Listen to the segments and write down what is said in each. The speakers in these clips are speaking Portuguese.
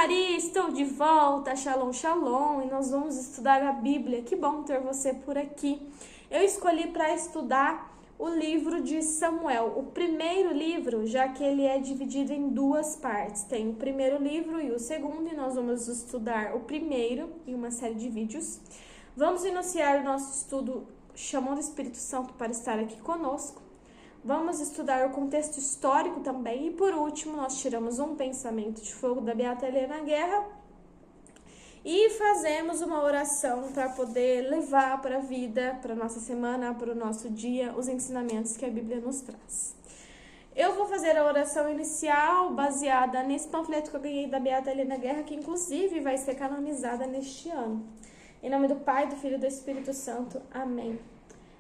Maria, estou de volta, Shalom, Shalom, e nós vamos estudar a Bíblia. Que bom ter você por aqui. Eu escolhi para estudar o livro de Samuel, o primeiro livro, já que ele é dividido em duas partes. Tem o primeiro livro e o segundo, e nós vamos estudar o primeiro em uma série de vídeos. Vamos iniciar o nosso estudo chamando o Espírito Santo para estar aqui conosco. Vamos estudar o contexto histórico também. E por último, nós tiramos um pensamento de fogo da Beata Helena Guerra e fazemos uma oração para poder levar para a vida, para a nossa semana, para o nosso dia, os ensinamentos que a Bíblia nos traz. Eu vou fazer a oração inicial baseada nesse panfleto que eu ganhei da Beata Helena Guerra, que inclusive vai ser canonizada neste ano. Em nome do Pai, do Filho e do Espírito Santo. Amém.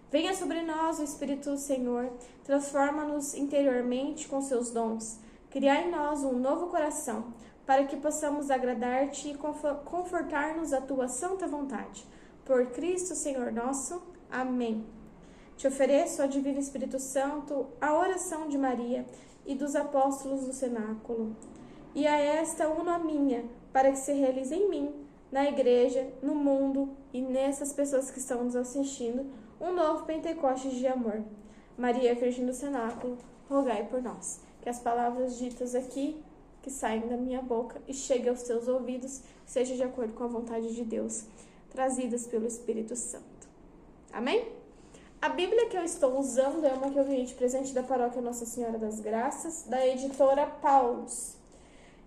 Venha sobre nós o Espírito do Senhor, transforma-nos interiormente com seus dons, cria em nós um novo coração, para que possamos agradar-te e confortar-nos a tua santa vontade. Por Cristo, Senhor nosso. Amém. Te ofereço, ó Divino Espírito Santo, a oração de Maria e dos apóstolos do cenáculo, e a esta uno a minha, para que se realize em mim, na igreja, no mundo e nessas pessoas que estão nos assistindo, um novo Pentecostes de amor. Maria, Virgem do Cenáculo, rogai por nós. Que as palavras ditas aqui, que saem da minha boca e cheguem aos teus ouvidos, sejam de acordo com a vontade de Deus, trazidas pelo Espírito Santo. Amém? A Bíblia que eu estou usando é uma que eu ganhei de presente da Paróquia Nossa Senhora das Graças, da editora Paulus.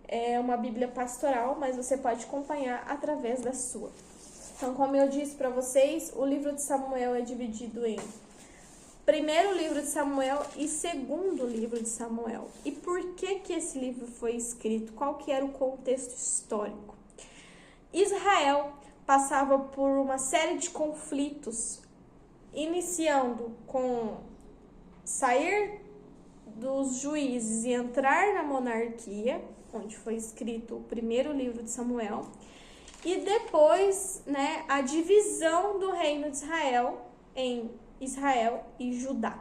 É uma Bíblia pastoral, mas você pode acompanhar através da sua. Então, como eu disse para vocês, o livro de Samuel é dividido em primeiro livro de Samuel e segundo livro de Samuel. E por que esse livro foi escrito? Qual que era o contexto histórico? Israel passava por uma série de conflitos, iniciando com sair dos juízes e entrar na monarquia, onde foi escrito o primeiro livro de Samuel, e depois, a divisão do reino de Israel em Israel e Judá,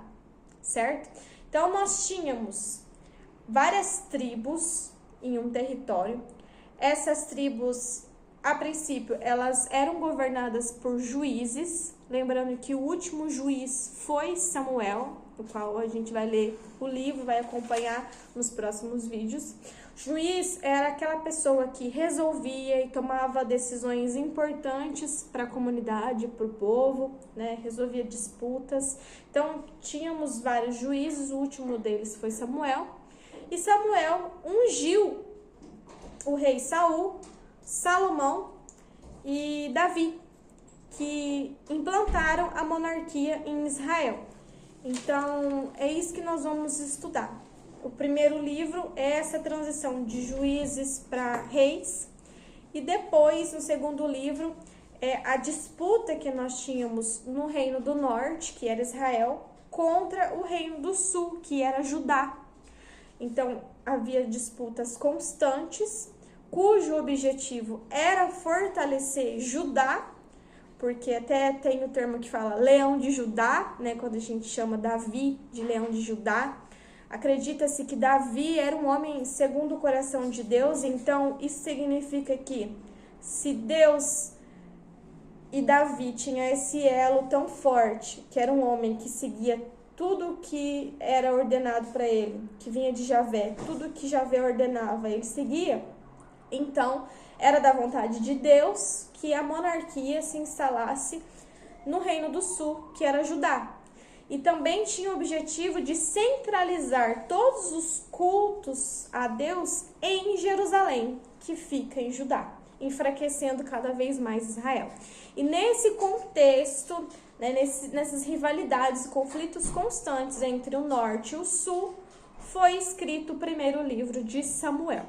certo? Então, nós tínhamos várias tribos em um território. Essas tribos, a princípio, elas eram governadas por juízes, lembrando que o último juiz foi Samuel, do qual a gente vai ler o livro, vai acompanhar nos próximos vídeos. Juiz era aquela pessoa que resolvia e tomava decisões importantes para a comunidade, para o povo, resolvia disputas. Então, tínhamos vários juízes, o último deles foi Samuel. E Samuel ungiu o rei Saul, Salomão e Davi, que implantaram a monarquia em Israel. Então, é isso que nós vamos estudar. O primeiro livro é essa transição de juízes para reis. E depois, no segundo livro, é a disputa que nós tínhamos no reino do norte, que era Israel, contra o reino do sul, que era Judá. Então, havia disputas constantes, cujo objetivo era fortalecer Judá, porque até tem o termo que fala leão de Judá, quando a gente chama Davi de leão de Judá. Acredita-se que Davi era um homem segundo o coração de Deus, então isso significa que se Deus e Davi tinham esse elo tão forte, que era um homem que seguia tudo que era ordenado para ele, que vinha de Javé, tudo que Javé ordenava, ele seguia, então era da vontade de Deus que a monarquia se instalasse no Reino do Sul, que era Judá. E também tinha o objetivo de centralizar todos os cultos a Deus em Jerusalém, que fica em Judá, enfraquecendo cada vez mais Israel. E nesse contexto, nessas rivalidades e conflitos constantes entre o norte e o sul, foi escrito o primeiro livro de Samuel,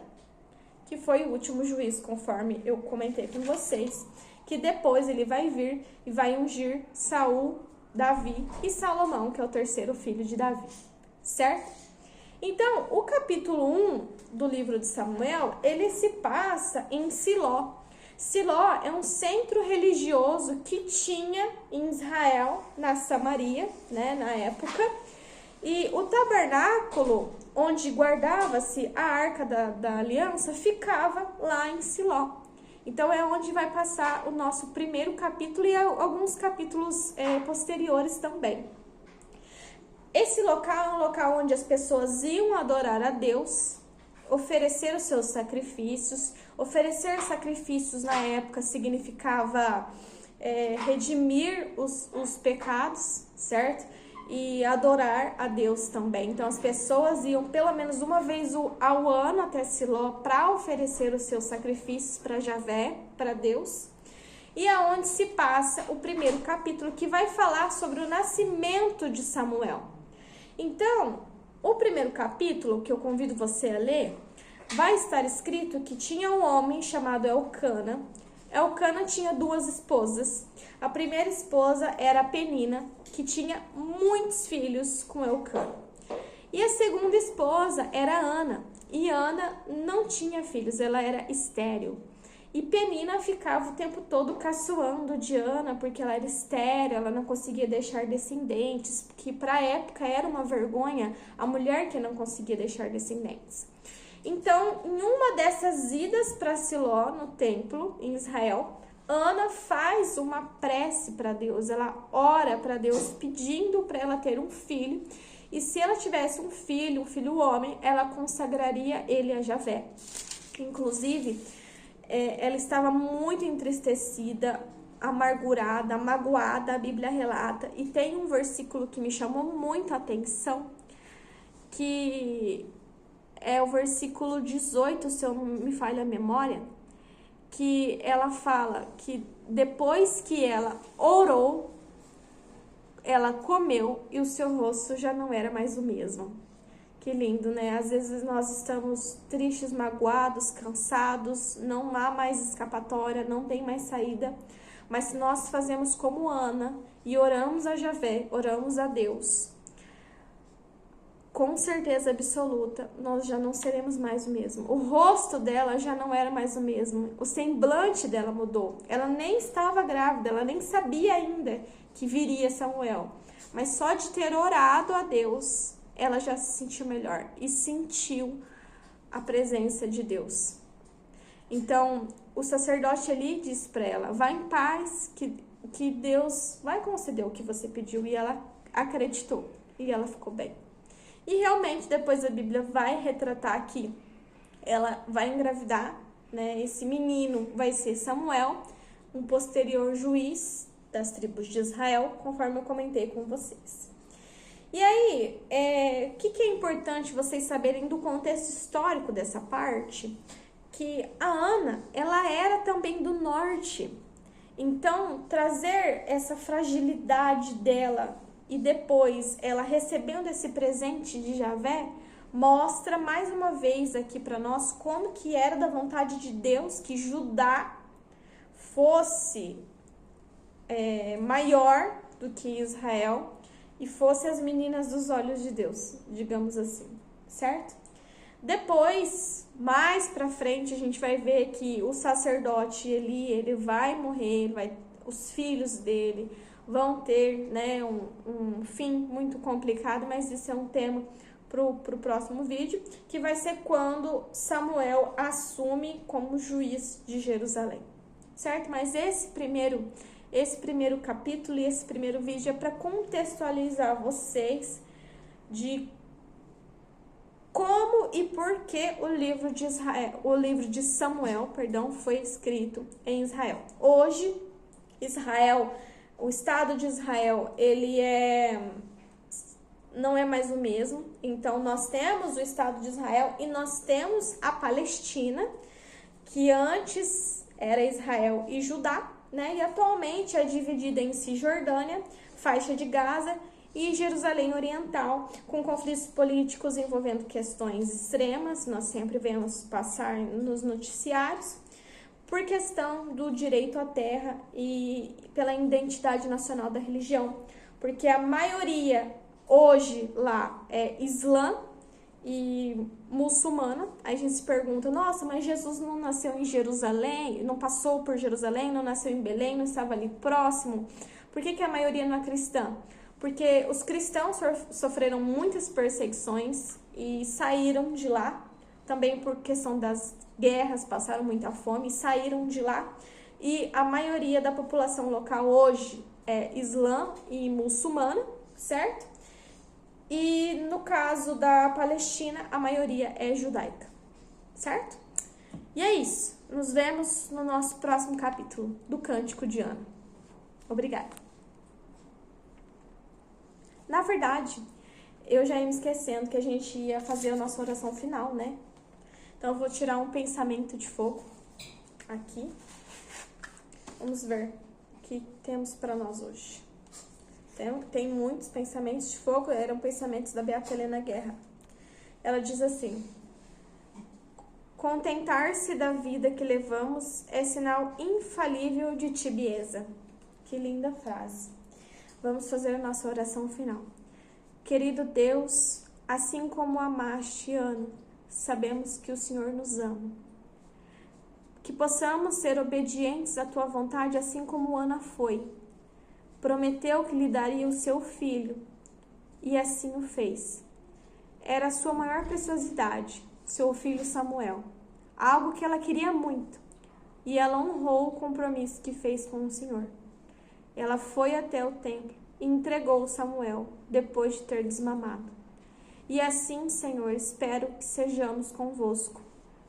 que foi o último juiz, conforme eu comentei com vocês, que depois ele vai vir e vai ungir Saul, Davi e Salomão, que é o terceiro filho de Davi, certo? Então, o capítulo 1 do livro de Samuel, ele se passa em Siló. Siló é um centro religioso que tinha em Israel, na Samaria, na época, E o tabernáculo, onde guardava-se a Arca da Aliança, ficava lá em Siló. Então é onde vai passar o nosso primeiro capítulo e alguns capítulos posteriores também. Esse local é um local onde as pessoas iam adorar a Deus, oferecer os seus sacrifícios. Oferecer sacrifícios na época significava redimir os pecados, certo? E adorar a Deus também. Então as pessoas iam pelo menos uma vez ao ano até Siló para oferecer os seus sacrifícios para Javé, para Deus. E aonde se passa o primeiro capítulo, que vai falar sobre o nascimento de Samuel. Então, o primeiro capítulo, que eu convido você a ler, vai estar escrito que tinha um homem chamado Elcana. Elcana tinha 2 esposas. A primeira esposa era Penina, que tinha muitos filhos com Elcana. E a segunda esposa era Ana. E Ana não tinha filhos, ela era estéril. E Penina ficava o tempo todo caçoando de Ana, porque ela era estéril, ela não conseguia deixar descendentes, que para a época era uma vergonha a mulher que não conseguia deixar descendentes. Então, em uma dessas idas para Siló, no templo, em Israel, Ana faz uma prece para Deus, ela ora para Deus pedindo para ela ter um filho, e se ela tivesse um filho homem, ela consagraria ele a Javé. Inclusive, ela estava muito entristecida, amargurada, magoada, a Bíblia relata, e tem um versículo que me chamou muito a atenção, que é o versículo 18, se eu não me falha a memória, que ela fala que depois que ela orou, ela comeu e o seu rosto já não era mais o mesmo. Que lindo, né? Às vezes nós estamos tristes, magoados, cansados, não há mais escapatória, não tem mais saída. Mas se nós fazemos como Ana e oramos a Javé, oramos a Deus, com certeza absoluta, nós já não seremos mais o mesmo. O rosto dela já não era mais o mesmo. O semblante dela mudou. Ela nem estava grávida, ela nem sabia ainda que viria Samuel. Mas só de ter orado a Deus, ela já se sentiu melhor e sentiu a presença de Deus. Então, o sacerdote ali disse para ela, vá em paz, que Deus vai conceder o que você pediu. E ela acreditou e ela ficou bem. E realmente, depois a Bíblia vai retratar que ela vai engravidar, né? Esse menino vai ser Samuel, um posterior juiz das tribos de Israel, conforme eu comentei com vocês. E aí, o que é importante vocês saberem do contexto histórico dessa parte? Que a Ana, ela era também do norte. Então, trazer essa fragilidade dela e depois ela recebendo esse presente de Javé, mostra mais uma vez aqui para nós como que era da vontade de Deus que Judá fosse maior do que Israel e fosse as meninas dos olhos de Deus, digamos assim, certo? Depois, mais pra frente, a gente vai ver que o sacerdote ele vai morrer, os filhos dele vão ter, né, um fim muito complicado, mas isso é um tema pro próximo vídeo, que vai ser quando Samuel assume como juiz de Jerusalém, certo? Mas esse primeiro capítulo e esse primeiro vídeo é para contextualizar vocês de como e por que o livro de Samuel, foi escrito em Israel. Hoje, o Estado de Israel, ele não é mais o mesmo. Então, nós temos o Estado de Israel e nós temos a Palestina, que antes era Israel e Judá, né? E atualmente é dividida em Cisjordânia, faixa de Gaza e Jerusalém Oriental, com conflitos políticos envolvendo questões extremas, nós sempre vemos passar nos noticiários, por questão do direito à terra e pela identidade nacional da religião, porque a maioria hoje lá é islã e muçulmana. Aí a gente se pergunta, nossa, mas Jesus não nasceu em Jerusalém, não passou por Jerusalém, não nasceu em Belém, não estava ali próximo, por que a maioria não é cristã? porque os cristãos sofreram muitas perseguições e saíram de lá, também por questão das guerras, passaram muita fome e saíram de lá. E a maioria da população local hoje é islã e muçulmana, certo? E no caso da Palestina, a maioria é judaica, certo? E é isso. Nos vemos no nosso próximo capítulo do Cântico de Ana. Obrigada. Na verdade, eu já ia me esquecendo que a gente ia fazer a nossa oração final, né? Então, eu vou tirar um pensamento de fogo aqui. Vamos ver o que temos para nós hoje. Tem muitos pensamentos de fogo, eram pensamentos da Beata Helena Guerra. Ela diz assim: contentar-se da vida que levamos é sinal infalível de tibieza. Que linda frase. Vamos fazer a nossa oração final. Querido Deus, assim como amaste Ana, sabemos que o Senhor nos ama. Que possamos ser obedientes à tua vontade, assim como Ana foi. Prometeu que lhe daria o seu filho, e assim o fez. Era a sua maior preciosidade, seu filho Samuel, algo que ela queria muito, e ela honrou o compromisso que fez com o Senhor. Ela foi até o templo e entregou Samuel, depois de ter desmamado. E assim, Senhor, espero que sejamos convosco,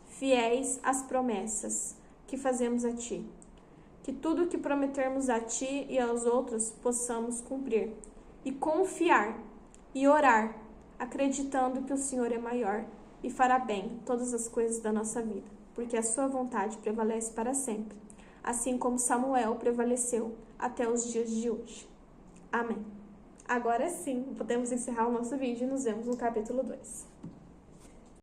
fiéis às promessas que fazemos a Ti. Que tudo o que prometermos a Ti e aos outros possamos cumprir. E confiar e orar, acreditando que o Senhor é maior e fará bem todas as coisas da nossa vida, porque a sua vontade prevalece para sempre, assim como Samuel prevaleceu até os dias de hoje. Amém. Agora sim, podemos encerrar o nosso vídeo e nos vemos no capítulo 2.